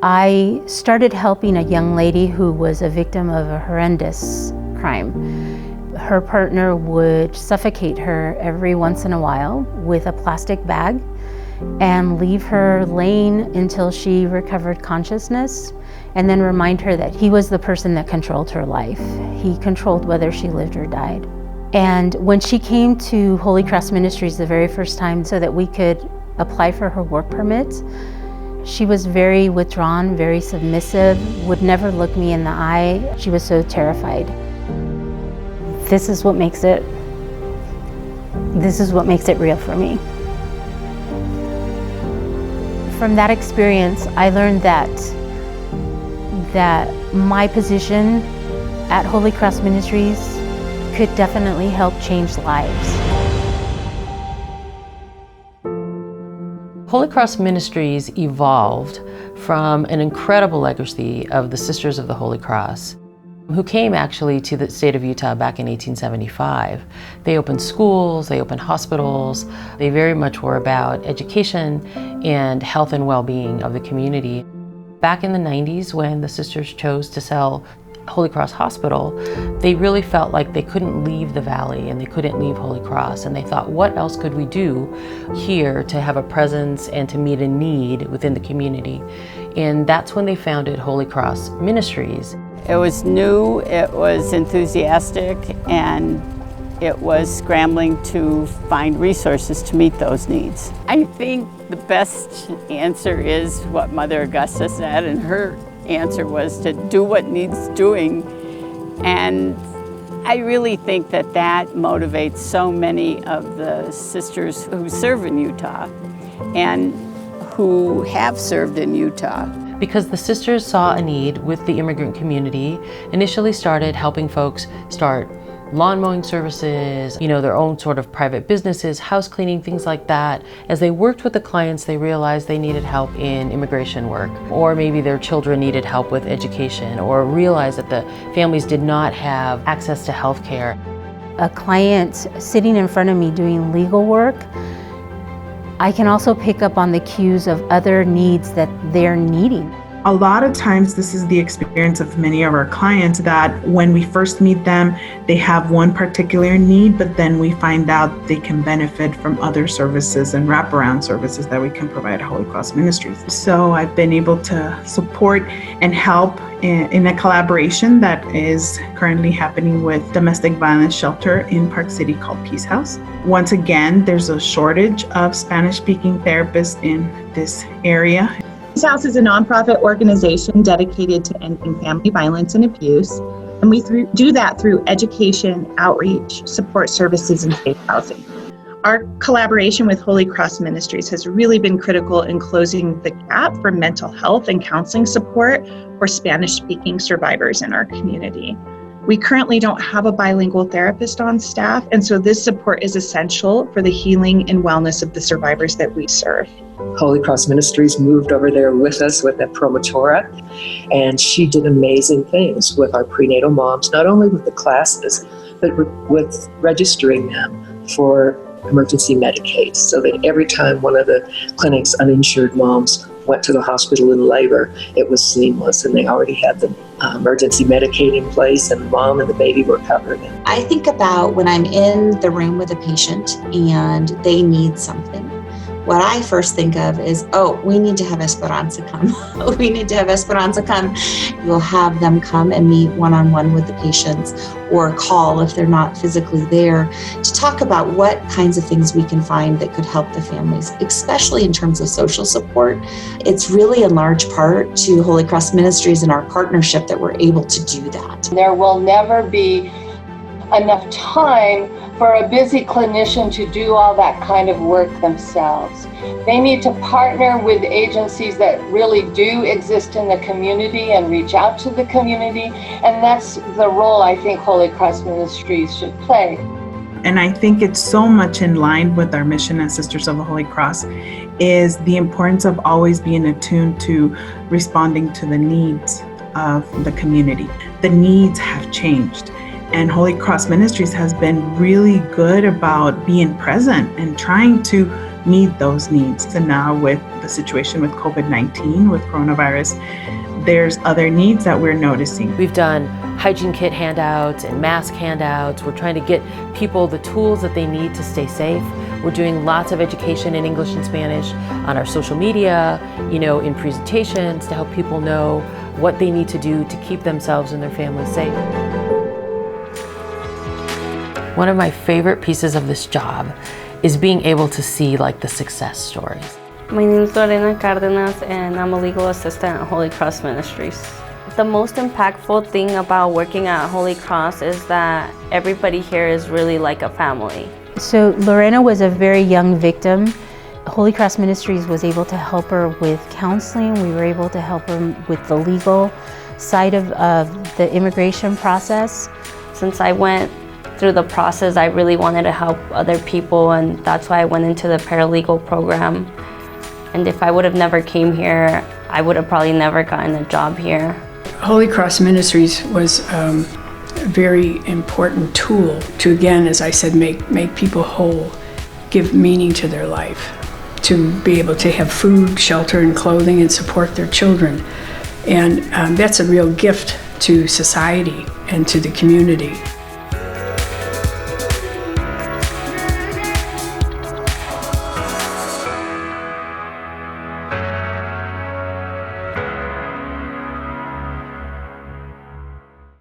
I started helping a young lady who was a victim of a horrendous crime. Her partner would suffocate her every once in a while with a plastic bag and leave her laying until she recovered consciousness, and then remind her that he was the person that controlled her life. He controlled whether she lived or died. And when she came to Holy Cross Ministries the very first time so that we could apply for her work permit, she was very withdrawn, very submissive, would never look me in the eye. She was so terrified. This is what makes it real for me. From that experience, I learned that my position at Holy Cross Ministries could definitely help change lives. Holy Cross Ministries evolved from an incredible legacy of the Sisters of the Holy Cross, who came actually to the state of Utah back in 1875. They opened schools, they opened hospitals. They very much were about education and health and well-being of the community. Back in the 90s, when the sisters chose to sell Holy Cross Hospital, they really felt like they couldn't leave the Valley and they couldn't leave Holy Cross. And they thought, what else could we do here to have a presence and to meet a need within the community? And that's when they founded Holy Cross Ministries. It was new, it was enthusiastic, and it was scrambling to find resources to meet those needs. I think the best answer is what Mother Augusta said, and her answer was to do what needs doing. And I really think that motivates so many of the sisters who serve in Utah and who have served in Utah. Because the sisters saw a need with the immigrant community, initially started helping folks start lawn mowing services, their own sort of private businesses, house cleaning, things like that. As they worked with the clients, they realized they needed help in immigration work, or maybe their children needed help with education, or realized that the families did not have access to health care. A client sitting in front of me doing legal work, I can also pick up on the cues of other needs that they're needing. A lot of times this is the experience of many of our clients, that when we first meet them, they have one particular need, but then we find out they can benefit from other services and wraparound services that we can provide at Holy Cross Ministries. So I've been able to support and help in a collaboration that is currently happening with domestic violence shelter in Park City called Peace House. Once again, there's a shortage of Spanish-speaking therapists in this area. Peace House is a nonprofit organization dedicated to ending family violence and abuse, and we do that through education, outreach, support services, and safe housing. Our collaboration with Holy Cross Ministries has really been critical in closing the gap for mental health and counseling support for Spanish-speaking survivors in our community. We currently don't have a bilingual therapist on staff, and so this support is essential for the healing and wellness of the survivors that we serve. Holy Cross Ministries moved over there with us with a promotora, and she did amazing things with our prenatal moms, not only with the classes, but with registering them for emergency Medicaid, so that every time one of the clinic's uninsured moms went to the hospital in labor, it was seamless, and they already had the emergency Medicaid in place, and the mom and the baby were covered. I think about when I'm in the room with a patient and they need something. What I first think of is, we need to have Esperanza come. We need to have Esperanza come. You'll have them come and meet one-on-one with the patients, or call if they're not physically there, to talk about what kinds of things we can find that could help the families, especially in terms of social support. It's really in large part to Holy Cross Ministries and our partnership that we're able to do that. There will never be enough time for a busy clinician to do all that kind of work themselves. They need to partner with agencies that really do exist in the community and reach out to the community, and that's the role I think Holy Cross Ministries should play. And I think it's so much in line with our mission as Sisters of the Holy Cross, is the importance of always being attuned to responding to the needs of the community. The needs have changed. And Holy Cross Ministries has been really good about being present and trying to meet those needs. And now with the situation with COVID-19, with coronavirus, there's other needs that we're noticing. We've done hygiene kit handouts and mask handouts. We're trying to get people the tools that they need to stay safe. We're doing lots of education in English and Spanish on our social media, in presentations to help people know what they need to do to keep themselves and their families safe. One of my favorite pieces of this job is being able to see the success stories. My name is Lorena Cardenas and I'm a legal assistant at Holy Cross Ministries. The most impactful thing about working at Holy Cross is that everybody here is really like a family. So Lorena was a very young victim. Holy Cross Ministries was able to help her with counseling. We were able to help her with the legal side of the immigration process. Since I went through the process, I really wanted to help other people, and that's why I went into the paralegal program. And if I would have never came here, I would have probably never gotten a job here. Holy Cross Ministries was a very important tool to, again, as I said, make people whole, give meaning to their life, to be able to have food, shelter, and clothing and support their children. And that's a real gift to society and to the community.